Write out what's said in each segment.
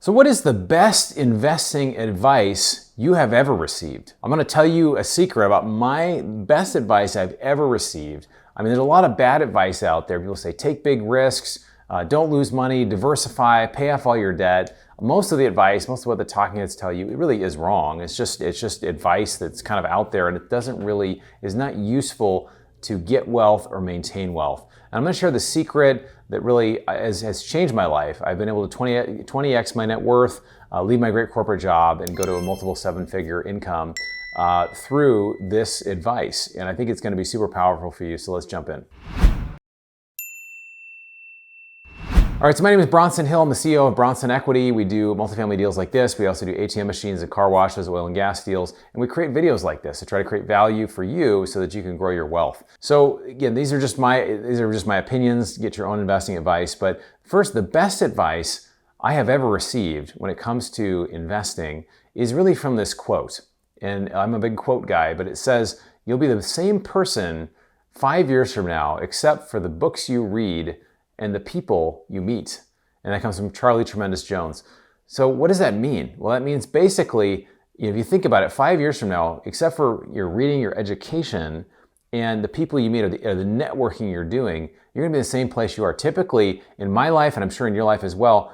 So what is the best investing advice you have ever received? I'm going to tell you a secret about my best advice I've ever received. I mean, there's a lot of bad advice out there. People say, take big risks, don't lose money, diversify, pay off all your debt. Most of the advice, most of what the talking heads tell you, it really is wrong. It's just advice that's kind of out there, and it doesn't really, is not useful to get wealth or maintain wealth. And I'm going to share the secret that really has changed my life. I've been able to 20x my net worth, leave my great corporate job, and go to a multiple seven-figure income through this advice. And I think it's going to be super powerful for you, so let's jump in. All right, so my name is Bronson Hill. I'm the CEO of Bronson Equity. We do multifamily deals like this. We also do ATM machines and car washes, oil and gas deals, and we create videos like this to try to create value for you so that you can grow your wealth. So again, these are just my opinions. Get your own investing advice. But first, the best advice I have ever received when it comes to investing is really from this quote. And I'm a big quote guy, but it says, "You'll be the same person 5 years from now, except for the books you read and the people you meet." And that comes from Charlie Tremendous Jones. So what does that mean? Well, that means basically, if you think about it, 5 years from now, except for your reading, your education, and the people you meet or the networking you're doing, you're gonna be in the same place you are. Typically, in my life, and I'm sure in your life as well,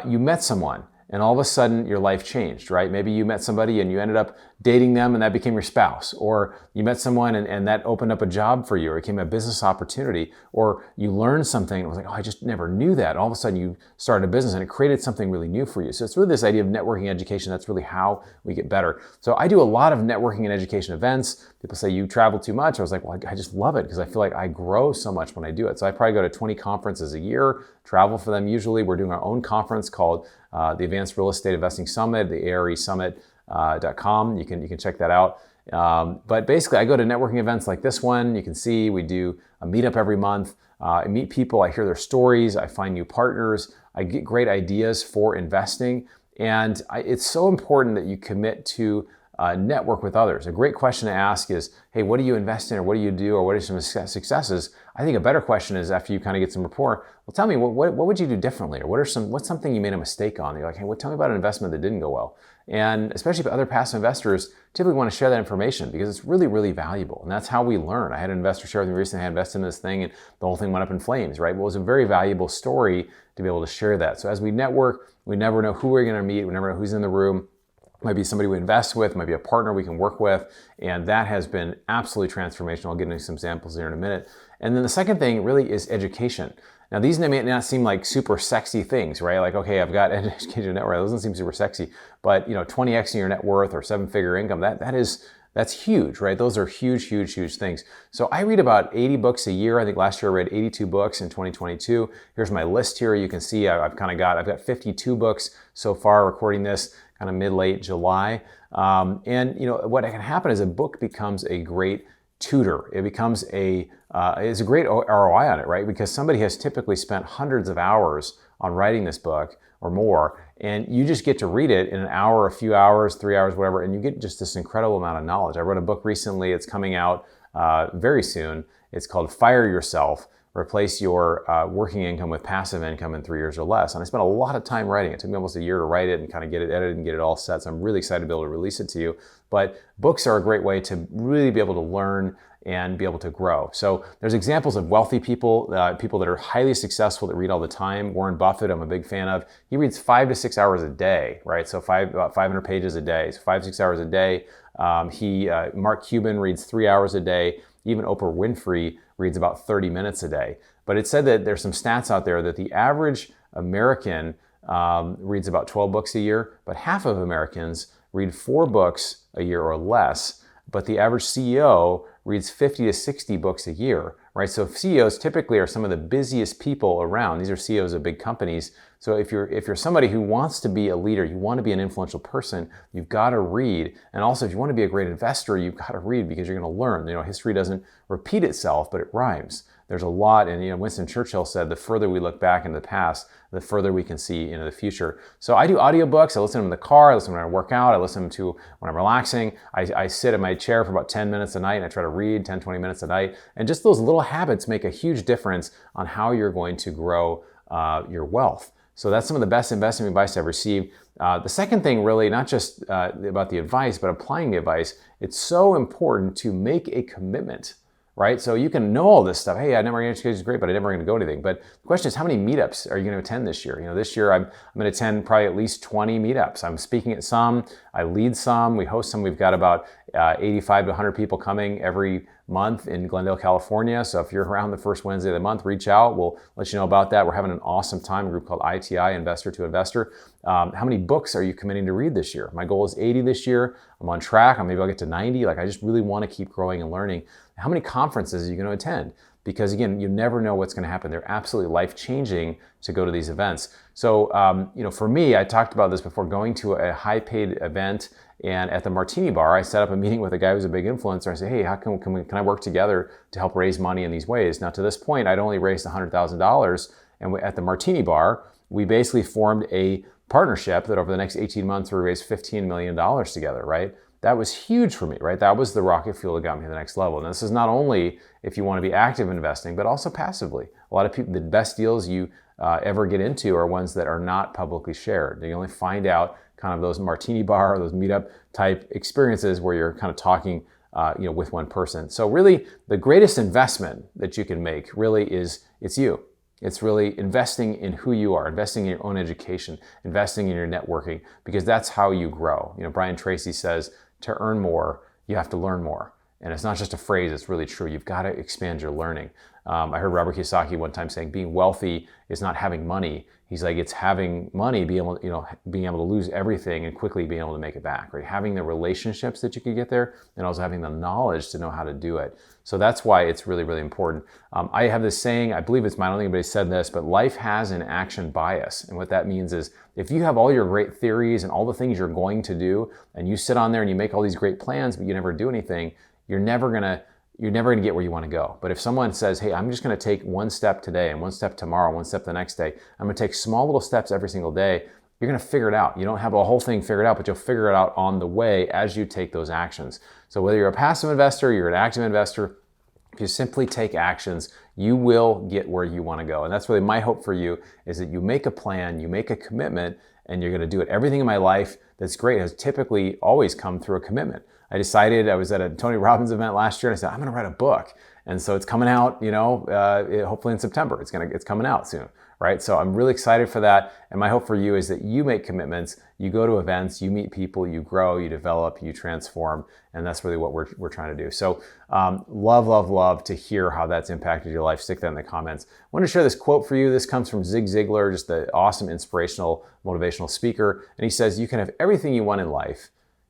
you met someone, and all of a sudden your life changed, right? Maybe you met somebody and you ended up dating them and that became your spouse. Or you met someone and that opened up a job for you or it became a business opportunity. Or you learned something and it was like, oh, I just never knew that. And all of a sudden you started a business and it created something really new for you. So it's really this idea of networking education. That's really how we get better. So I do a lot of networking and education events. People say, you travel too much. I was like, well, I just love it because I feel like I grow so much when I do it. So I probably go to 20 conferences a year, travel for them usually. We're doing our own conference called the Advanced Real Estate Investing Summit, the AREsummit.com. You can check that out. But basically, I go to networking events like this one. You can see we do a meetup every month. I meet people, I hear their stories, I find new partners, I get great ideas for investing. And it's so important that you commit to network with others. A great question to ask is, hey, what do you invest in, or what do you do, or what are some successes? I think a better question is, after you kind of get some rapport, well, tell me, what would you do differently, or what's something you made a mistake on? You're like, hey, tell me about an investment that didn't go well. And especially if other passive investors typically want to share that information because it's really, really valuable. And that's how we learn. I had an investor share with me recently, I invested in this thing and the whole thing went up in flames, right? Well, it was a very valuable story to be able to share that. So as we network, we never know who we're going to meet. We never know who's in the room. Might be somebody we invest with, might be a partner we can work with. And that has been absolutely transformational. I'll get into some samples here in a minute. And then the second thing really is education. Now, these may not seem like super sexy things, right? Like, okay, I've got an education network. That doesn't seem super sexy, but 20x in your net worth or seven-figure income, that's huge, right? Those are huge, huge, huge things. So I read about 80 books a year. I think last year I read 82 books in 2022. Here's my list here. You can see I've got 52 books so far, recording this kind of mid-late July. And what can happen is a book becomes a great tutor. It becomes it's a great ROI on it, right? Because somebody has typically spent hundreds of hours on writing this book or more, and you just get to read it in an hour, a few hours, 3 hours, whatever, and you get just this incredible amount of knowledge. I wrote a book recently. It's coming out very soon. It's called Fire Yourself: Replace Your Working Income with Passive Income in 3 years or less. And I spent a lot of time writing it. It took me almost a year to write it and kind of get it edited and get it all set. So I'm really excited to be able to release it to you. But books are a great way to really be able to learn and be able to grow. So there's examples of wealthy people, people that are highly successful that read all the time. Warren Buffett, I'm a big fan of. He reads 5 to 6 hours a day, right? So about 500 pages a day. So 5 to 6 hours a day. Mark Cuban reads 3 hours a day. Even Oprah Winfrey reads about 30 minutes a day. But it said that there's some stats out there that the average American reads about 12 books a year, but half of Americans read 4 books a year or less. But the average CEO reads 50 to 60 books a year, right? So CEOs typically are some of the busiest people around. These are CEOs of big companies. So if you're somebody who wants to be a leader, you want to be an influential person, you've got to read. And also, if you want to be a great investor, you've got to read because you're going to learn. History doesn't repeat itself, but it rhymes. There's a lot, and Winston Churchill said, the further we look back into the past, the further we can see into the future. So I do audiobooks. I listen to them in the car. I listen when I work out. I listen to when I'm relaxing. I sit in my chair for about 10 minutes a night, and I try to read 10, 20 minutes a night. And just those little habits make a huge difference on how you're going to grow your wealth. So that's some of the best investing advice I've received. The second thing, really, not just about the advice, but applying the advice, it's so important to make a commitment, right? So you can know all this stuff. Hey, networking education is great, but I'm never going to go anything. But the question is, how many meetups are you going to attend this year? This year I'm going to attend probably at least 20 meetups. I'm speaking at some, I lead some, we host some. We've got about 85 to 100 people coming every month in Glendale, California. So if you're around the first Wednesday of the month, reach out. We'll let you know about that. We're having an awesome time, a group called ITI, Investor to Investor. How many books are you committing to read this year? My goal is 80 this year. I'm on track. Maybe I'll get to 90. I just really want to keep growing and learning. How many conferences are you going to attend? Because again, you never know what's going to happen. They're absolutely life-changing to go to these events. So, for me, I talked about this before, going to a high-paid event, and at the Martini Bar, I set up a meeting with a guy who's a big influencer. I said, hey, how can I work together to help raise money in these ways? Now, to this point, I'd only raised $100,000, and at the Martini Bar, we basically formed a partnership that over the next 18 months, we raised $15 million together, right? That was huge for me, right? That was the rocket fuel that got me to the next level. And this is not only if you want to be active investing, but also passively. A lot of people, the best deals you ever get into are ones that are not publicly shared. You only find out kind of those Martini Bar, those meetup type experiences where you're kind of talking with one person. So really, the greatest investment that you can make really is, it's you. It's really investing in who you are, investing in your own education, investing in your networking, because that's how you grow. Brian Tracy says, to earn more, you have to learn more. And it's not just a phrase, it's really true. You've got to expand your learning. I heard Robert Kiyosaki one time saying, being wealthy is not having money. He's like, it's having money, being able to lose everything and quickly being able to make it back, right? Having the relationships that you could get there, and also having the knowledge to know how to do it. So that's why it's really, really important. I have this saying, I believe it's mine, I don't think anybody said this, but life has an action bias. And what that means is, if you have all your great theories and all the things you're going to do, and you sit on there and you make all these great plans, but you never do anything, you're never gonna get where you want to go. But if someone says, hey, I'm just going to take one step today and one step tomorrow, one step the next day, I'm going to take small little steps every single day, you're going to figure it out. You don't have a whole thing figured out, but you'll figure it out on the way as you take those actions. So whether you're a passive investor, you're an active investor, if you simply take actions, you will get where you want to go. And that's really my hope for you, is that you make a plan, you make a commitment, and you're going to do it. Everything in my life that's great has typically always come through a commitment. I decided, I was at a Tony Robbins event last year, and I said, I'm going to write a book. And so it's coming out, hopefully in September. It's coming out soon, right? So I'm really excited for that. And my hope for you is that you make commitments, you go to events, you meet people, you grow, you develop, you transform. And that's really what we're trying to do. So love to hear how that's impacted your life. Stick that in the comments. I want to share this quote for you. This comes from Zig Ziglar, just an awesome, inspirational, motivational speaker. And he says, you can have everything you want in life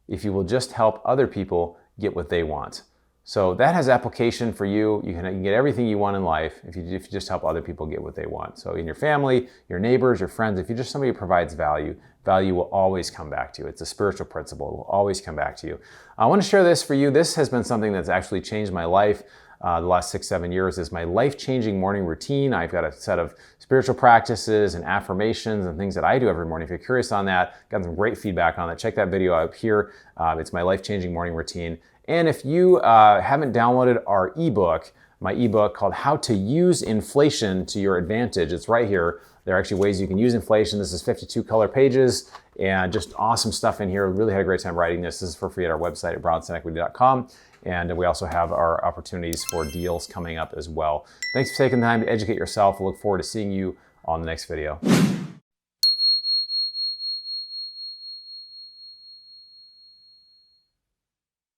if you will just help other people get what they want. So that has application for you. You can get everything you want in life if you just help other people get what they want. So in your family, your neighbors, your friends, if you're just somebody who provides value, value will always come back to you. It's a spiritual principle. It will always come back to you. I want to share this for you. This has been something that's actually changed my life. The last 6-7 years is my life-changing morning routine. I've got a set of spiritual practices and affirmations and things that I do every morning. If you're curious on that, got some great feedback on that. Check that video out here. It's my life-changing morning routine. And if you haven't downloaded our ebook, my ebook called How to Use Inflation to Your Advantage, it's right here. There are actually ways you can use inflation. This is 52 color pages and just awesome stuff in here. Really had a great time writing this. This is for free at our website at bronsonequity.com. And we also have our opportunities for deals coming up as well. Thanks for taking the time to educate yourself. I look forward to seeing you on the next video.